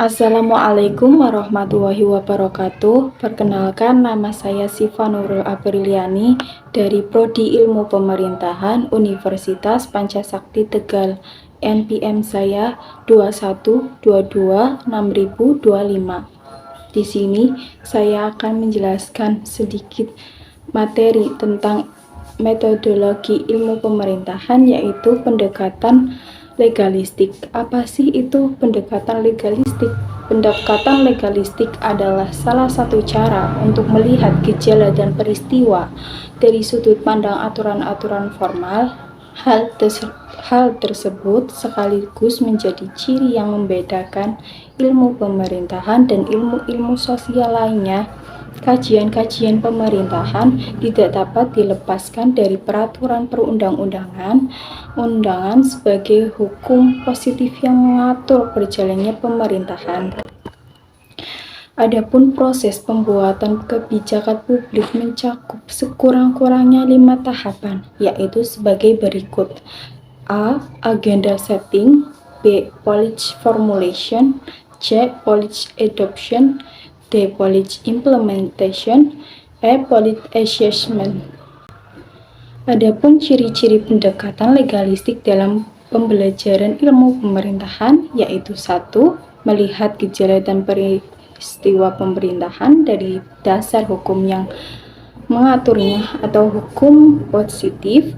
Assalamualaikum warahmatullahi wabarakatuh. Perkenalkan, nama saya Siva Nurul Apriliani dari Prodi Ilmu Pemerintahan Universitas Pancasakti Tegal. NPM saya 21226025. Di sini saya akan menjelaskan sedikit materi tentang metodologi ilmu pemerintahan, yaitu pendekatan legalistik. Apa sih itu pendekatan legalistik? Pendekatan legalistik adalah salah satu cara untuk melihat gejala dan peristiwa dari sudut pandang aturan-aturan formal. Hal tersebut sekaligus menjadi ciri yang membedakan ilmu pemerintahan dan ilmu-ilmu sosial lainnya. Kajian-kajian pemerintahan tidak dapat dilepaskan dari peraturan perundang-undangan sebagai hukum positif yang mengatur berjalannya pemerintahan. Adapun proses pembuatan kebijakan publik mencakup sekurang-kurangnya 5 tahapan, yaitu sebagai berikut. A. Agenda setting. B. Policy formulation. C. Policy adoption. D. Policy implementation. E. Policy assessment. Adapun ciri-ciri pendekatan legalistik dalam pembelajaran ilmu pemerintahan, yaitu 1. Melihat gejala dan peristiwa pemerintahan dari dasar hukum yang mengaturnya atau hukum positif.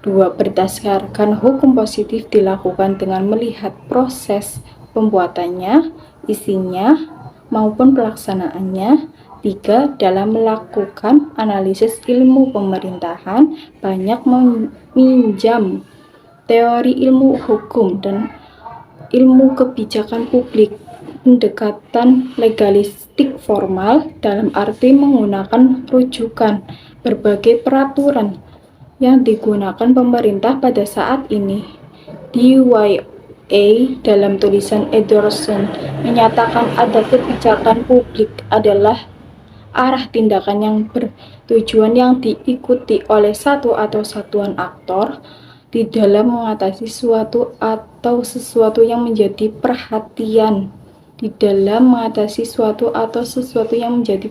2. Berdasarkan hukum positif dilakukan dengan melihat proses pembuatannya, isinya, maupun pelaksanaannya. 3. Dalam melakukan analisis ilmu pemerintahan, banyak meminjam teori ilmu hukum dan ilmu kebijakan publik. Pendekatan legalistik formal dalam arti menggunakan rujukan berbagai peraturan yang digunakan pemerintah pada saat ini. DYA dalam tulisan Ederson menyatakan ada kebijakan publik adalah arah tindakan yang bertujuan yang diikuti oleh satu atau satuan aktor di dalam mengatasi suatu atau sesuatu yang menjadi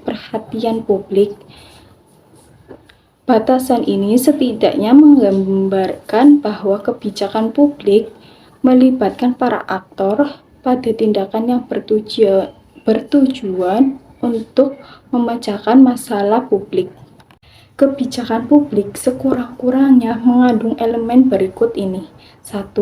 perhatian publik. Batasan ini setidaknya menggambarkan bahwa kebijakan publik melibatkan para aktor pada tindakan yang bertujuan untuk memecahkan masalah publik. Kebijakan publik sekurang-kurangnya mengandung elemen berikut ini. 1.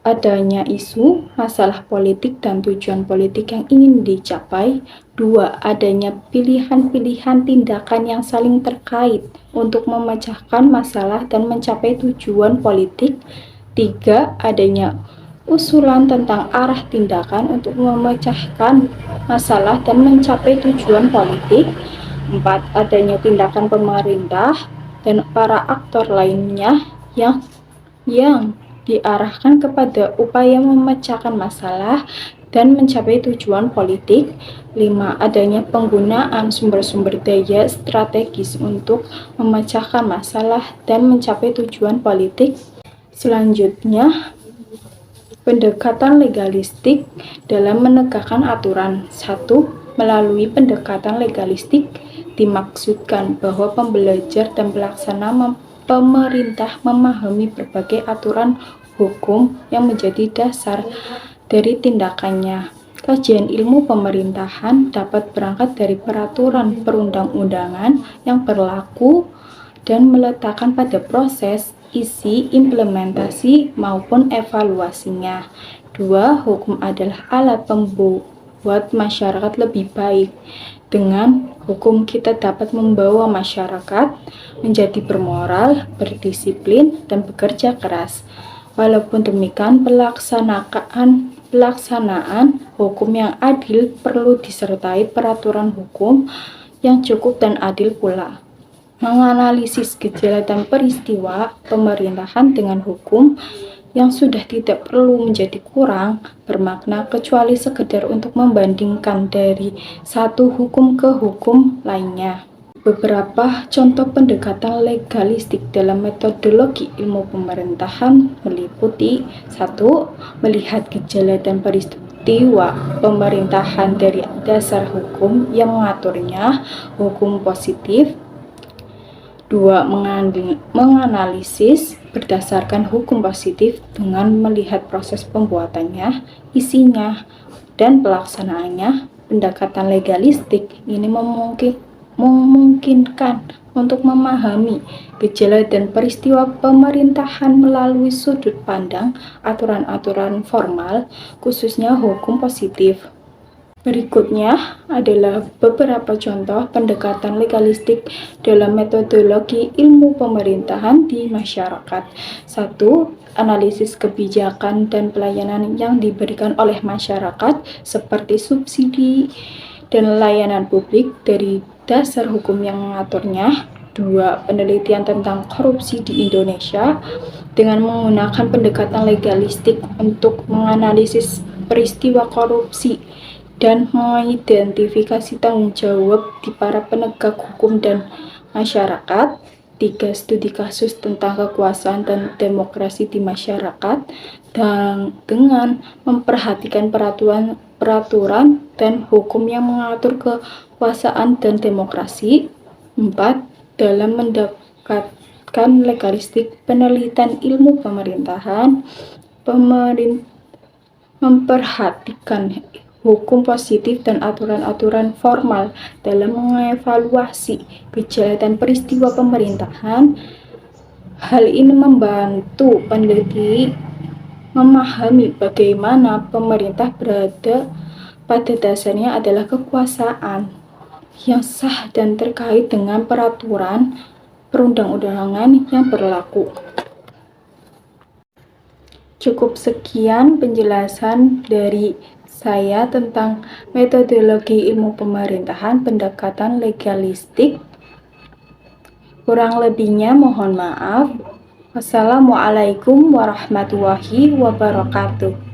Adanya isu, masalah politik, dan tujuan politik yang ingin dicapai. 2. Adanya pilihan-pilihan tindakan yang saling terkait untuk memecahkan masalah dan mencapai tujuan politik. 3. Adanya usulan tentang arah tindakan untuk memecahkan masalah dan mencapai tujuan politik. 4. Adanya tindakan pemerintah dan para aktor lainnya yang diarahkan kepada upaya memecahkan masalah dan mencapai tujuan politik. 5. Adanya penggunaan sumber-sumber daya strategis untuk memecahkan masalah dan mencapai tujuan politik. Selanjutnya, pendekatan legalistik dalam menegakkan aturan. 1. Melalui pendekatan legalistik dimaksudkan bahwa pembelajar dan pelaksana pemerintah memahami berbagai aturan hukum yang menjadi dasar dari tindakannya. Kajian ilmu pemerintahan dapat berangkat dari peraturan perundang-undangan yang berlaku dan meletakkan pada proses, isi, implementasi, maupun evaluasinya. 2. Hukum adalah alat pembuat masyarakat lebih baik. Dengan hukum kita dapat membawa masyarakat menjadi bermoral, berdisiplin, dan bekerja keras. Walaupun demikian, pelaksanaan hukum yang adil perlu disertai peraturan hukum yang cukup dan adil pula. Menganalisis gejala dan peristiwa pemerintahan dengan hukum yang sudah tidak perlu menjadi kurang bermakna kecuali sekedar untuk membandingkan dari satu hukum ke hukum lainnya. Beberapa contoh pendekatan legalistik dalam metodologi ilmu pemerintahan meliputi 1. Melihat gejala dan peristiwa pemerintahan dari dasar hukum yang mengaturnya, hukum positif. 2. Menganalisis berdasarkan hukum positif dengan melihat proses pembuatannya, isinya, dan pelaksanaannya. Pendekatan legalistik ini memungkinkan untuk memahami gejala dan peristiwa pemerintahan melalui sudut pandang aturan-aturan formal, khususnya hukum positif. Berikutnya adalah beberapa contoh pendekatan legalistik dalam metodologi ilmu pemerintahan di masyarakat. 1. Analisis kebijakan dan pelayanan yang diberikan oleh masyarakat seperti subsidi dan layanan publik dari dasar hukum yang mengaturnya. 2. Penelitian tentang korupsi di Indonesia dengan menggunakan pendekatan legalistik untuk menganalisis peristiwa korupsi dan mengidentifikasi tanggung jawab di para penegak hukum dan masyarakat. 3. Studi kasus tentang kekuasaan dan demokrasi di masyarakat dan dengan memperhatikan peraturan dan hukum yang mengatur kekuasaan dan demokrasi. 4. Dalam mendekatkan legalistik penelitian ilmu pemerintahan, memperhatikan hukum positif dan aturan-aturan formal dalam mengevaluasi gejala dan peristiwa pemerintahan. Hal ini membantu peneliti memahami bagaimana pemerintah pada dasarnya adalah kekuasaan yang sah dan terkait dengan peraturan perundang-undangan yang berlaku. Cukup sekian penjelasan dari saya tentang metodologi ilmu pemerintahan pendekatan legalistik. Kurang lebihnya mohon maaf. Wassalamualaikum warahmatullahi wabarakatuh.